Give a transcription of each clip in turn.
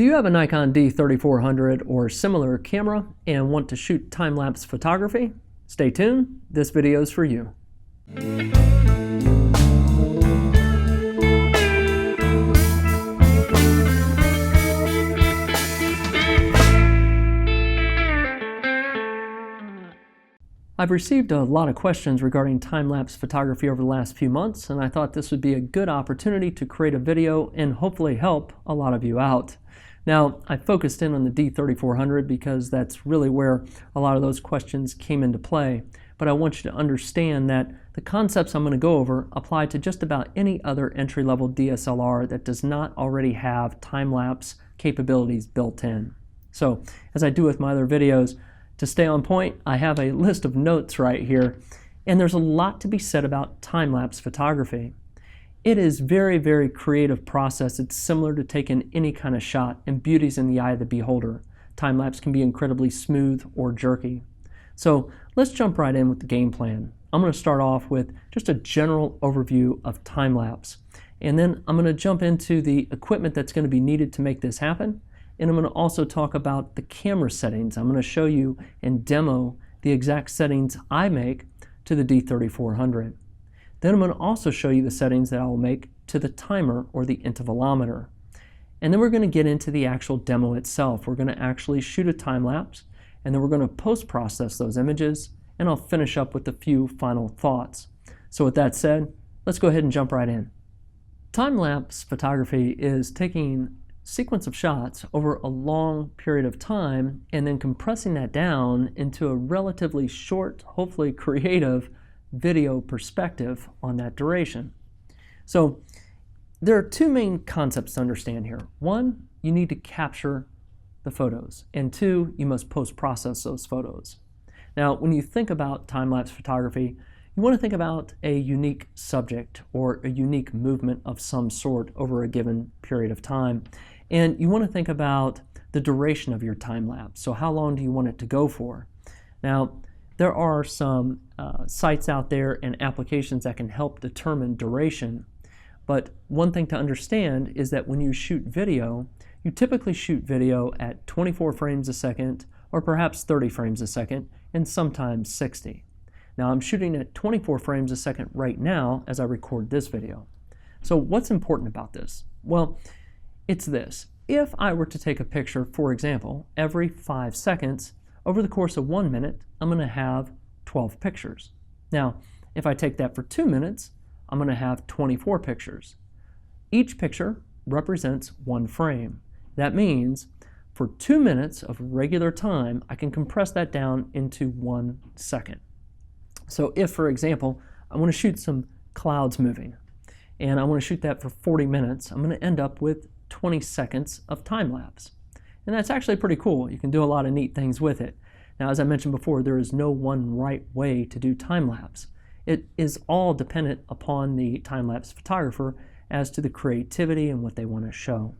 Do you have a Nikon D3400 or similar camera and want to shoot time-lapse photography? Stay tuned, this video is for you. I've received a lot of questions regarding time-lapse photography over the last few months, and I thought this would be a good opportunity to create a video and hopefully help a lot of you out. Now, I focused in on the D3400 because that's really where a lot of those questions came into play, but I want you to understand that the concepts I'm going to go over apply to just about any other entry-level DSLR that does not already have time-lapse capabilities built in. So, as I do with my other videos, to stay on point, I have a list of notes right here, and there's a lot to be said about time-lapse photography. It is very, very creative process. It's similar to taking any kind of shot, and beauty's in the eye of the beholder. Time-lapse can be incredibly smooth or jerky. So let's jump right in with the game plan. I'm going to start off with just a general overview of time-lapse, and then I'm going to jump into the equipment that's going to be needed to make this happen. And I'm going to also talk about the camera settings. I'm going to show you and demo the exact settings I make to the D3400. Then I'm going to also show you the settings that I will make to the timer or the intervalometer. And then we're going to get into the actual demo itself. We're going to actually shoot a time lapse, and then we're going to post-process those images, and I'll finish up with a few final thoughts. So with that said, let's go ahead and jump right in. Time-lapse photography is taking sequence of shots over a long period of time and then compressing that down into a relatively short, hopefully creative video perspective on that duration. So there are two main concepts to understand here. One, you need to capture the photos, and two, you must post-process those photos. Now, when you think about time-lapse photography, you want to think about a unique subject or a unique movement of some sort over a given period of time. And you want to think about the duration of your time lapse. So how long do you want it to go for? Now, there are some sites out there and applications that can help determine duration. But one thing to understand is that when you shoot video, you typically shoot video at 24 frames a second or perhaps 30 frames a second and sometimes 60. Now, I'm shooting at 24 frames a second right now as I record this video. So what's important about this? Well, it's this. If I were to take a picture, for example, every 5 seconds, over the course of 1 minute, I'm going to have 12 pictures. Now, if I take that for 2 minutes, I'm going to have 24 pictures. Each picture represents one frame. That means for 2 minutes of regular time, I can compress that down into 1 second. So if, for example, I want to shoot some clouds moving, and I want to shoot that for 40 minutes, I'm going to end up with 20 seconds of time lapse. And that's actually pretty cool. You can do a lot of neat things with it. Now, as I mentioned before, there is no one right way to do time lapse. It is all dependent upon the time lapse photographer as to the creativity and what they want to show.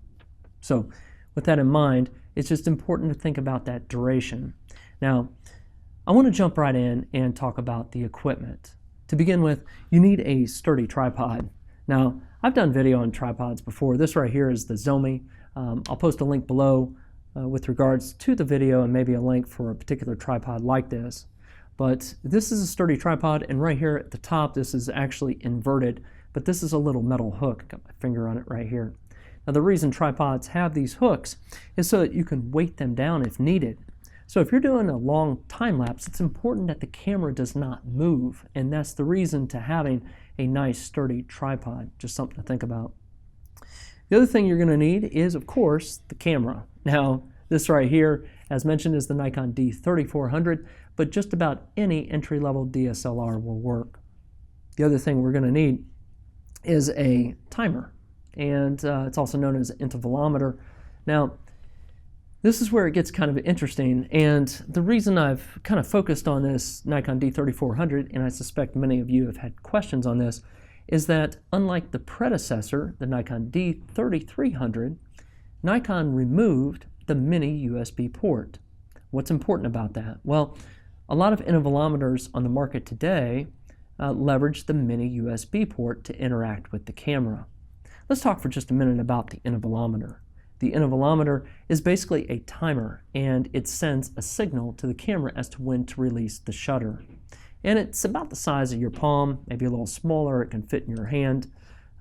So with that in mind, it's just important to think about that duration. Now, I want to jump right in and talk about the equipment. To begin with, you need a sturdy tripod. Now, I've done video on tripods before. This right here is the Zomi. I'll post a link below with regards to the video and maybe a link for a particular tripod like this. But this is a sturdy tripod, and right here at the top, this is actually inverted, but this is a little metal hook. Got my finger on it right here. Now, the reason tripods have these hooks is so that you can weight them down if needed. So if you're doing a long time lapse, it's important that the camera does not move, and that's the reason to having a nice sturdy tripod. Just something to think about. The other thing you're going to need is, of course, the camera. Now, this right here, as mentioned, is the Nikon D3400, but just about any entry-level DSLR will work. The other thing we're going to need is a timer, and it's also known as an intervalometer. Now, this is where it gets kind of interesting, and the reason I've kind of focused on this Nikon D3400, and I suspect many of you have had questions on this, is that unlike the predecessor, the Nikon D3300, Nikon removed the mini USB port. What's important about that? Well, a lot of intervalometers on the market today leverage the mini USB port to interact with the camera. Let's talk for just a minute about the intervalometer. The intervalometer is basically a timer, and it sends a signal to the camera as to when to release the shutter. And it's about the size of your palm, maybe a little smaller. It can fit in your hand.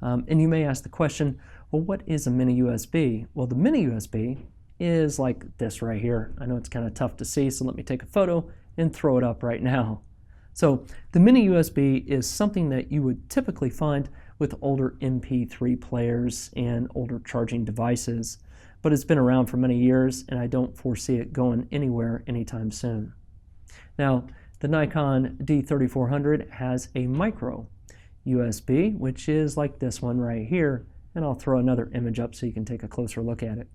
And you may ask the question, well, what is a mini USB? Well, the mini USB is like this right here. I know it's kind of tough to see, so let me take a photo and throw it up right now. So the mini USB is something that you would typically find with older MP3 players and older charging devices, but it's been around for many years, and I don't foresee it going anywhere anytime soon. Now, the Nikon D3400 has a micro USB, which is like this one right here, and I'll throw another image up so you can take a closer look at it.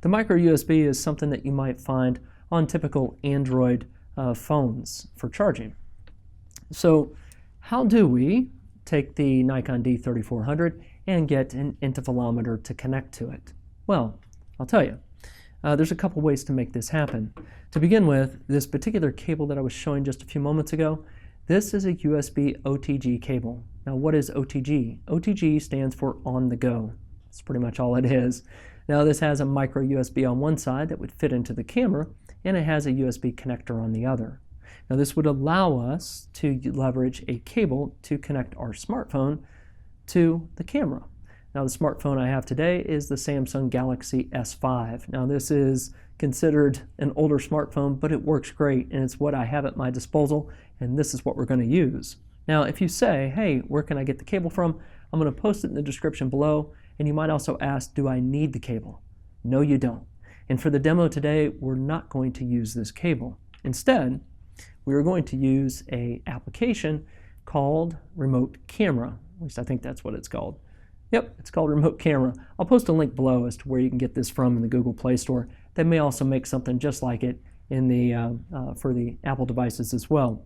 The micro USB is something that you might find on typical Android phones for charging. So how do we take the Nikon D3400 and get an intervalometer to connect to it? Well, I'll tell you. There's a couple ways to make this happen. To begin with, this particular cable that I was showing just a few moments ago, this is a USB OTG cable. Now, what is OTG? OTG stands for on the go. That's pretty much all it is. Now, this has a micro USB on one side that would fit into the camera, and it has a USB connector on the other. Now, this would allow us to leverage a cable to connect our smartphone to the camera. Now, the smartphone I have today is the Samsung Galaxy S5. Now, this is considered an older smartphone, but it works great, and it's what I have at my disposal, and this is what we're going to use. Now, if you say, hey, where can I get the cable from? I'm going to post it in the description below, and you might also ask, do I need the cable? No, you don't. And for the demo today, we're not going to use this cable. Instead, we are going to use an application called Remote Camera. At least I think that's what it's called. Yep, it's called Remote Camera. I'll post a link below as to where you can get this from in the Google Play Store. They may also make something just like it in the for the Apple devices as well.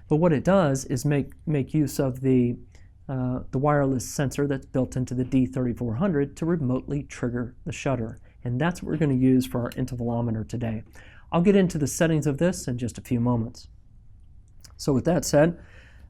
But what it does is make use of the wireless sensor that's built into the D3400 to remotely trigger the shutter. And that's what we're going to use for our intervalometer today. I'll get into the settings of this in just a few moments. So with that said,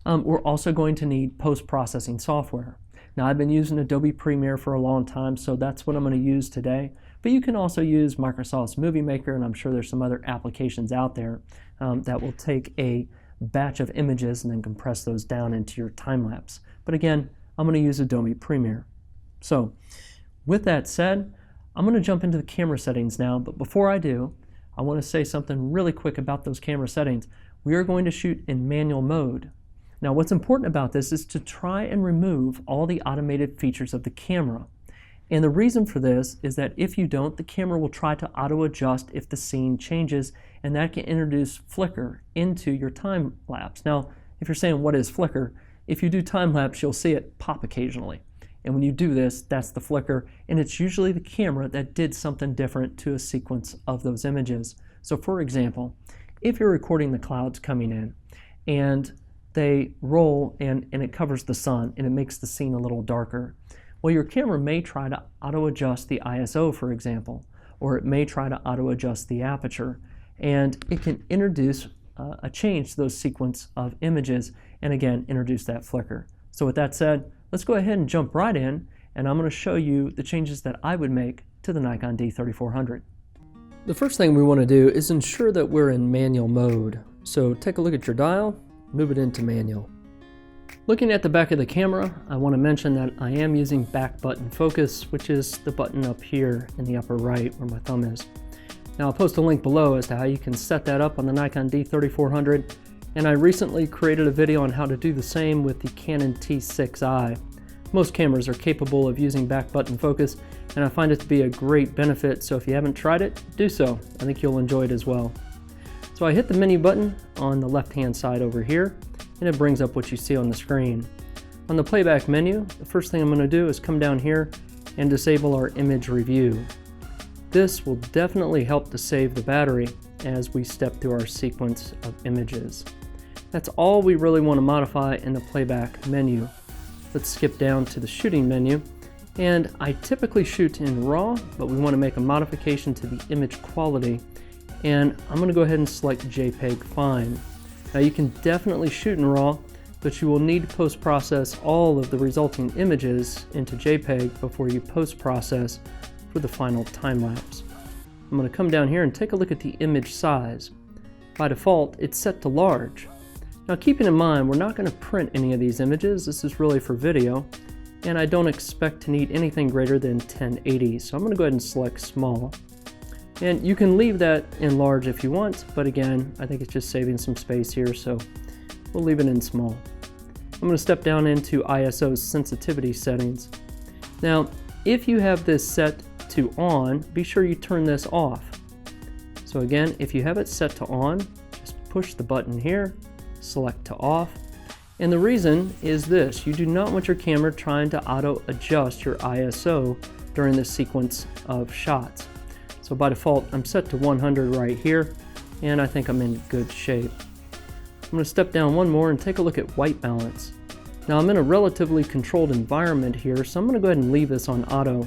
we're also going to need post-processing software. Now, I've been using Adobe Premiere for a long time, so that's what I'm going to use today. But you can also use Microsoft's Movie Maker, and I'm sure there's some other applications out there that will take a batch of images and then compress those down into your time lapse. But again, I'm going to use Adobe Premiere. So with that said, I'm going to jump into the camera settings now, but before I do, I want to say something really quick about those camera settings. We are going to shoot in manual mode. Now, what's important about this is to try and remove all the automated features of the camera. And the reason for this is that if you don't, the camera will try to auto-adjust if the scene changes, and that can introduce flicker into your time lapse. Now, if you're saying, what is flicker? If you do time lapse, you'll see it pop occasionally. And when you do this, that's the flicker, and it's usually the camera that did something different to a sequence of those images. So for example, if you're recording the clouds coming in, and they roll and it covers the sun and it makes the scene a little darker. Well, your camera may try to auto-adjust the ISO, for example, or it may try to auto-adjust the aperture, and it can introduce a change to those sequence of images and again introduce that flicker. So with that said, let's go ahead and jump right in, and I'm going to show you the changes that I would make to the Nikon D3400. The first thing we want to do is ensure that we're in manual mode. So take a look at your dial, move it into manual. Looking at the back of the camera, I want to mention that I am using back button focus, which is the button up here in the upper right where my thumb is. Now I'll post a link below as to how you can set that up on the Nikon D3400, and I recently created a video on how to do the same with the Canon T6i. Most cameras are capable of using back button focus, and I find it to be a great benefit, so if you haven't tried it, do so. I think you'll enjoy it as well. So I hit the menu button on the left-hand side over here, and it brings up what you see on the screen. On the playback menu, the first thing I'm going to do is come down here and disable our image review. This will definitely help to save the battery as we step through our sequence of images. That's all we really want to modify in the playback menu. Let's skip down to the shooting menu, and I typically shoot in RAW, but we want to make a modification to the image quality, and I'm going to go ahead and select JPEG Fine. Now you can definitely shoot in RAW, but you will need to post-process all of the resulting images into JPEG before you post-process for the final time lapse. I'm going to come down here and take a look at the image size. By default, it's set to large. Now keeping in mind, we're not going to print any of these images. This is really for video, and I don't expect to need anything greater than 1080, so I'm going to go ahead and select small. And you can leave that in large if you want, but again, I think it's just saving some space here, so we'll leave it in small. I'm going to step down into ISO sensitivity settings. Now, if you have this set to on, be sure you turn this off. So again, if you have it set to on, just push the button here, select to off. And the reason is this: you do not want your camera trying to auto adjust your ISO during the sequence of shots. So by default, I'm set to 100 right here, and I think I'm in good shape. I'm going to step down one more and take a look at white balance. Now I'm in a relatively controlled environment here, so I'm going to go ahead and leave this on auto.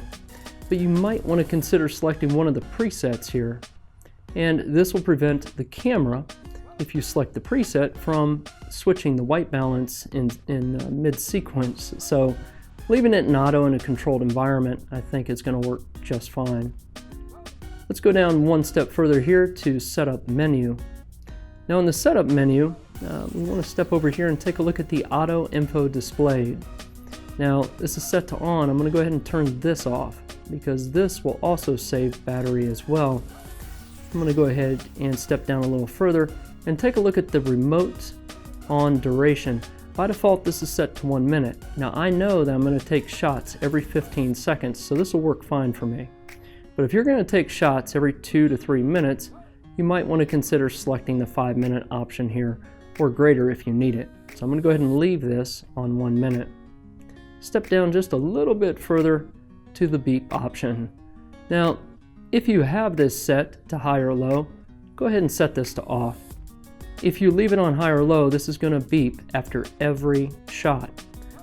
But you might want to consider selecting one of the presets here. And this will prevent the camera, if you select the preset, from switching the white balance in mid-sequence. So leaving it in auto in a controlled environment, I think is going to work just fine. Let's go down one step further here to Setup menu. Now in the Setup menu, we want to step over here and take a look at the Auto Info Displayed. Now this is set to on. I'm going to go ahead and turn this off, because this will also save battery as well. I'm going to go ahead and step down a little further and take a look at the remote on duration. By default, this is set to 1 minute. Now I know that I'm going to take shots every 15 seconds, so this will work fine for me. But if you're going to take shots every 2 to 3 minutes, you might want to consider selecting the 5-minute option here, or greater if you need it. So I'm going to go ahead and leave this on 1 minute. Step down just a little bit further to the beep option. Now, if you have this set to high or low, go ahead and set this to off. If you leave it on high or low, this is going to beep after every shot.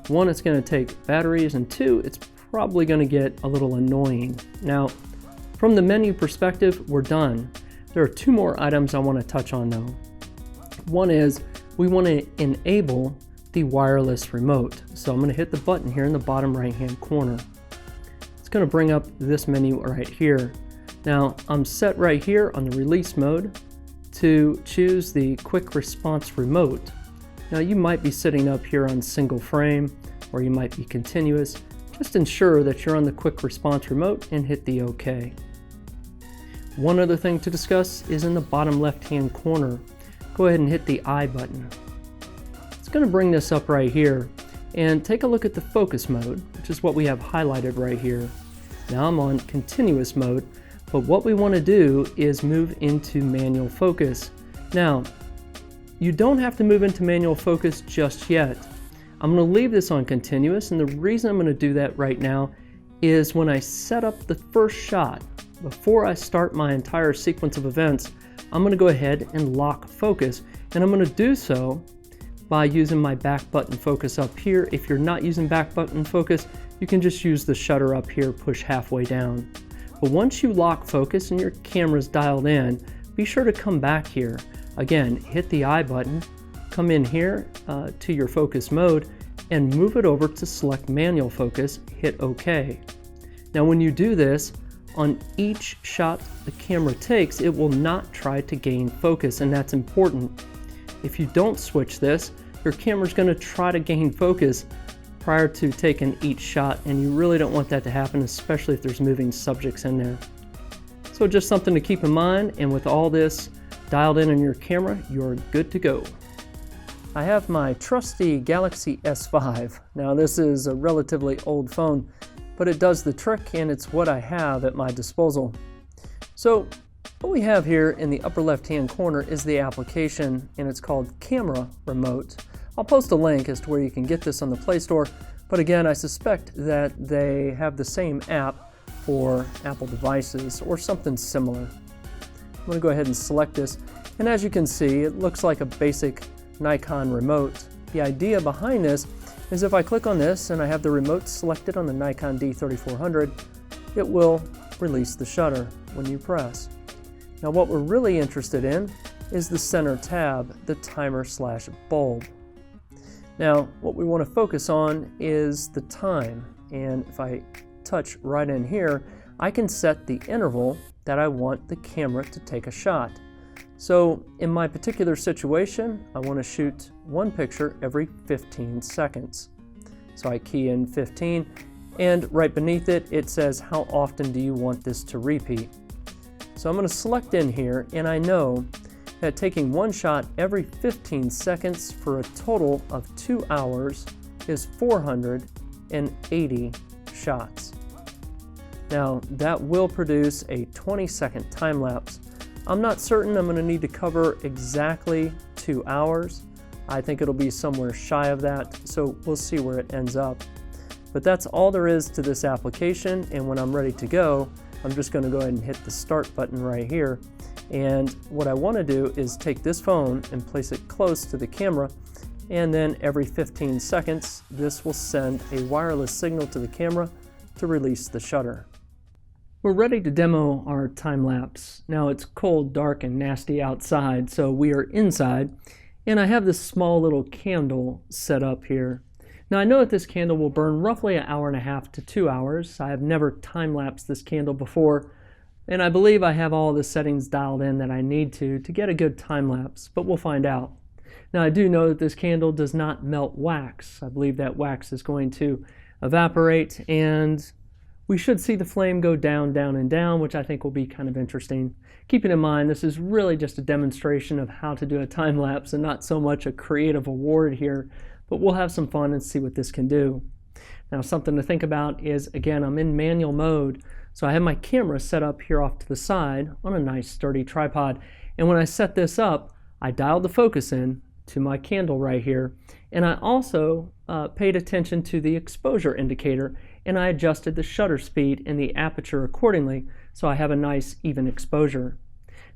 1, it's going to take batteries, and 2, it's probably going to get a little annoying. Now, from the menu perspective, we're done. There are 2 more items I want to touch on though. One is we want to enable the wireless remote. So I'm going to hit the button here in the bottom right hand corner. It's going to bring up this menu right here. Now I'm set right here on the release mode to choose the quick response remote. Now you might be sitting up here on single frame, or you might be continuous. Just ensure that you're on the quick response remote and hit the OK. One other thing to discuss is in the bottom left hand corner. Go ahead and hit the I button. It's going to bring this up right here, and take a look at the focus mode, which is what we have highlighted right here. Now I'm on continuous mode, but what we want to do is move into manual focus. Now, you don't have to move into manual focus just yet. I'm going to leave this on continuous, and the reason I'm going to do that right now is when I set up the first shot, before I start my entire sequence of events, I'm going to go ahead and lock focus, and I'm going to do so by using my back button focus up here. If you're not using back button focus, you can just use the shutter up here, push halfway down. But once you lock focus and your camera's dialed in, be sure to come back here. Again, hit the I button, come in here to your focus mode, and move it over to select manual focus, hit OK. Now when you do this, on each shot the camera takes, it will not try to gain focus, and that's important. If you don't switch this, your camera's going to try to gain focus prior to taking each shot, and you really don't want that to happen, especially if there's moving subjects in there. So just something to keep in mind, and with all this dialed in on your camera, you're good to go. I have my trusty Galaxy S5. Now this is a relatively old phone, but it does the trick, and it's what I have at my disposal. So what we have here in the upper left hand corner is the application, and it's called Camera Remote. I'll post a link as to where you can get this on the Play Store, but again, I suspect that they have the same app for Apple devices or something similar. I'm going to go ahead and select this, and as you can see, it looks like a basic Nikon remote. The idea behind this is if I click on this and I have the remote selected on the Nikon D3400, it will release the shutter when you press. Now what we're really interested in is the center tab, the timer/bulb. Now what we want to focus on is the time, and if I touch right in here, I can set the interval that I want the camera to take a shot. So in my particular situation, I want to shoot one picture every 15 seconds. So I key in 15, and right beneath it, it says how often do you want this to repeat. So I'm going to select in here, and I know that taking one shot every 15 seconds for a total of 2 hours is 480 shots. Now that will produce a 20-second time lapse. I'm not certain I'm going to need to cover exactly 2 hours. I think it'll be somewhere shy of that, so we'll see where it ends up. But that's all there is to this application, and when I'm ready to go, I'm just going to go ahead and hit the start button right here. And what I want to do is take this phone and place it close to the camera, and then every 15 seconds this will send a wireless signal to the camera to release the shutter. We're ready to demo our time lapse. Now it's cold, dark, and nasty outside, so we are inside, and I have this small little candle set up here. Now I know that this candle will burn roughly 1.5 hours to 2 hours. I have never time-lapsed this candle before, and I believe I have all the settings dialed in that I need to get a good time lapse, but we'll find out. Now I do know that this candle does not melt wax. I believe that wax is going to evaporate, and we should see the flame go down, down, and down, which I think will be kind of interesting. Keeping in mind, this is really just a demonstration of how to do a time lapse and not so much a creative award here, but we'll have some fun and see what this can do. Now, something to think about is, again, I'm in manual mode, so I have my camera set up here off to the side on a nice sturdy tripod, and when I set this up, I dialed the focus in to my candle right here, and I also paid attention to the exposure indicator, and I adjusted the shutter speed and the aperture accordingly, so I have a nice even exposure.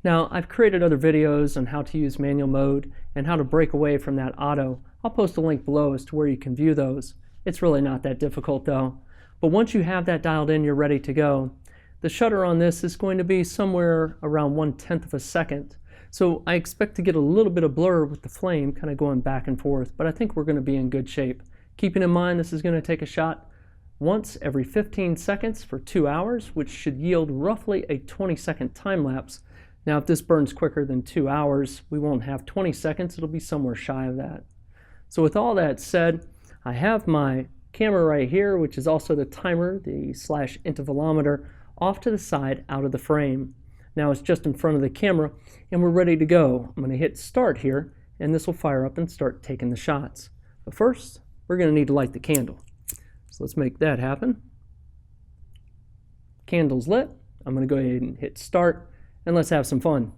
Now, I've created other videos on how to use manual mode and how to break away from that auto. I'll post a link below as to where you can view those. It's really not that difficult though. But once you have that dialed in, you're ready to go. The shutter on this is going to be somewhere around 1/10 of a second. So I expect to get a little bit of blur with the flame kind of going back and forth, but I think we're going to be in good shape. Keeping in mind this is going to take a shot once every 15 seconds for 2 hours, which should yield roughly a 20-second time lapse. Now if this burns quicker than 2 hours, we won't have 20 seconds, it'll be somewhere shy of that. So with all that said, I have my camera right here, which is also the timer, the /intervalometer, off to the side out of the frame. Now it's just in front of the camera, and we're ready to go. I'm going to hit start here, and this will fire up and start taking the shots. But first, we're going to need to light the candle. So let's make that happen. Candle's lit. I'm going to go ahead and hit start, and let's have some fun.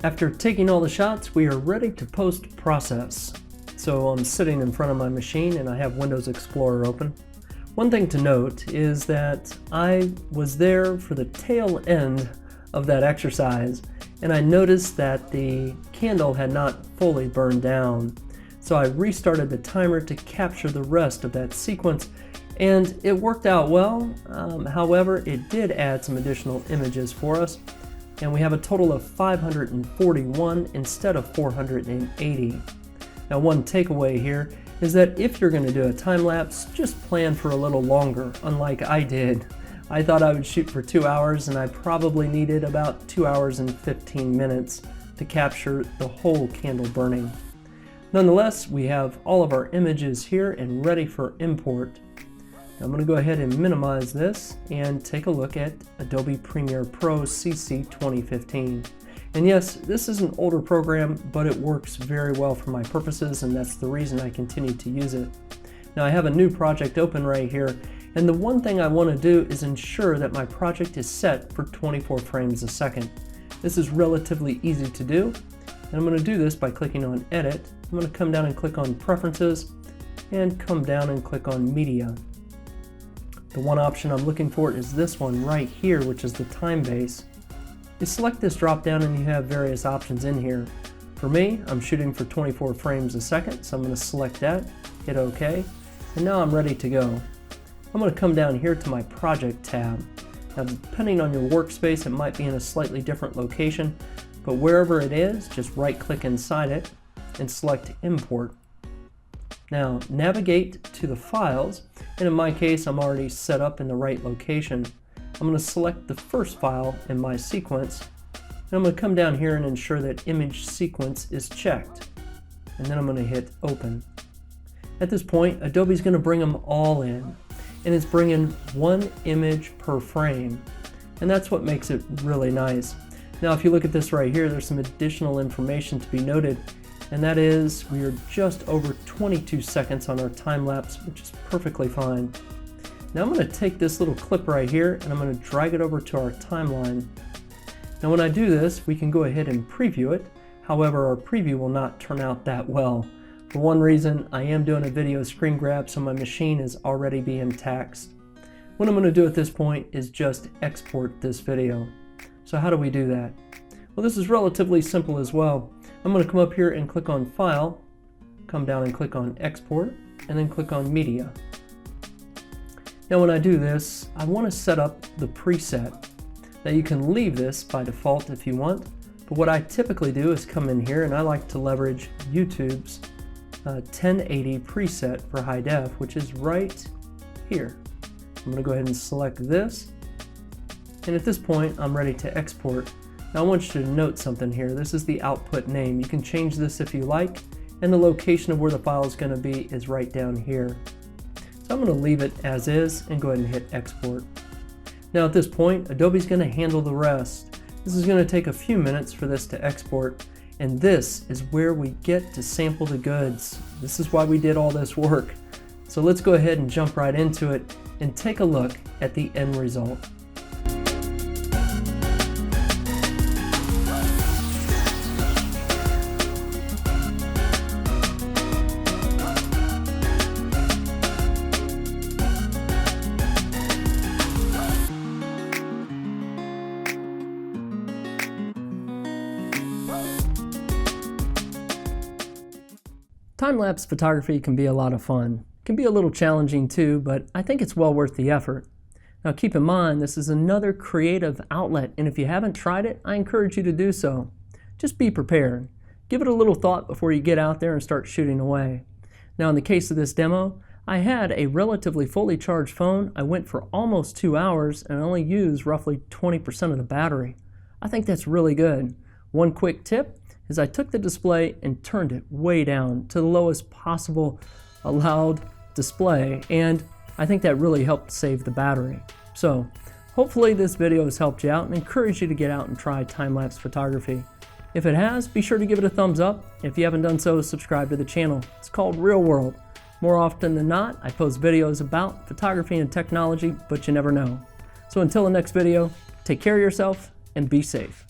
After taking all the shots, we are ready to post-process. So I'm sitting in front of my machine and I have Windows Explorer open. One thing to note is that I was there for the tail end of that exercise, and I noticed that the candle had not fully burned down. So I restarted the timer to capture the rest of that sequence, and it worked out well. However, it did add some additional images for us, and we have a total of 541 instead of 480. Now, one takeaway here is that if you're going to do a time lapse, just plan for a little longer, unlike I did. I thought I would shoot for 2 hours, and I probably needed about 2 hours and 15 minutes to capture the whole candle burning. Nonetheless, we have all of our images here and ready for import. Now I'm going to go ahead and minimize this and take a look at Adobe Premiere Pro CC 2015. And yes, this is an older program, but it works very well for my purposes, and that's the reason I continue to use it. Now I have a new project open right here, and the one thing I want to do is ensure that my project is set for 24 frames a second. This is relatively easy to do, and I'm going to do this by clicking on Edit. I'm going to come down and click on Preferences, and come down and click on Media. The one option I'm looking for is this one right here, which is the time base. You select this drop down and you have various options in here. For me, I'm shooting for 24 frames a second, so I'm going to select that, hit OK, and now I'm ready to go. I'm going to come down here to my Project tab. Now, depending on your workspace, it might be in a slightly different location, but wherever it is, just right-click inside it and select Import. Now, navigate to the files, and in my case, I'm already set up in the right location. I'm going to select the first file in my sequence, and I'm going to come down here and ensure that image sequence is checked. And then I'm going to hit Open. At this point, Adobe's going to bring them all in, and it's bringing one image per frame. And that's what makes it really nice. Now, if you look at this right here, there's some additional information to be noted, and that is we are just over 22 seconds on our time lapse, which is perfectly fine. Now I'm going to take this little clip right here and I'm going to drag it over to our timeline. Now when I do this, we can go ahead and preview it. However, our preview will not turn out that well. For one reason, I am doing a video screen grab, so my machine is already being taxed. What I'm going to do at this point is just export this video. So how do we do that? Well, this is relatively simple as well. I'm going to come up here and click on File, come down and click on Export, and then click on Media. Now when I do this, I want to set up the preset. Now you can leave this by default if you want, but what I typically do is come in here and I like to leverage YouTube's 1080 preset for high def, which is right here. I'm going to go ahead and select this, and at this point I'm ready to export. Now I want you to note something here. This is the output name. You can change this if you like, and the location of where the file is going to be is right down here. So I'm going to leave it as is and go ahead and hit export. Now at this point, Adobe's going to handle the rest. This is going to take a few minutes for this to export, and this is where we get to sample the goods. This is why we did all this work. So let's go ahead and jump right into it and take a look at the end result. Time-lapse photography can be a lot of fun. It can be a little challenging too, but I think it's well worth the effort. Now keep in mind, this is another creative outlet, and if you haven't tried it, I encourage you to do so. Just be prepared. Give it a little thought before you get out there and start shooting away. Now in the case of this demo, I had a relatively fully charged phone. I went for almost 2 hours and only used roughly 20% of the battery. I think that's really good. One quick tip is I took the display and turned it way down to the lowest possible allowed display, and I think that really helped save the battery. So hopefully this video has helped you out and encourage you to get out and try time-lapse photography. If it has, be sure to give it a thumbs up. If you haven't done so, subscribe to the channel. It's called Real World. More often than not, I post videos about photography and technology, but you never know. So until the next video, take care of yourself and be safe.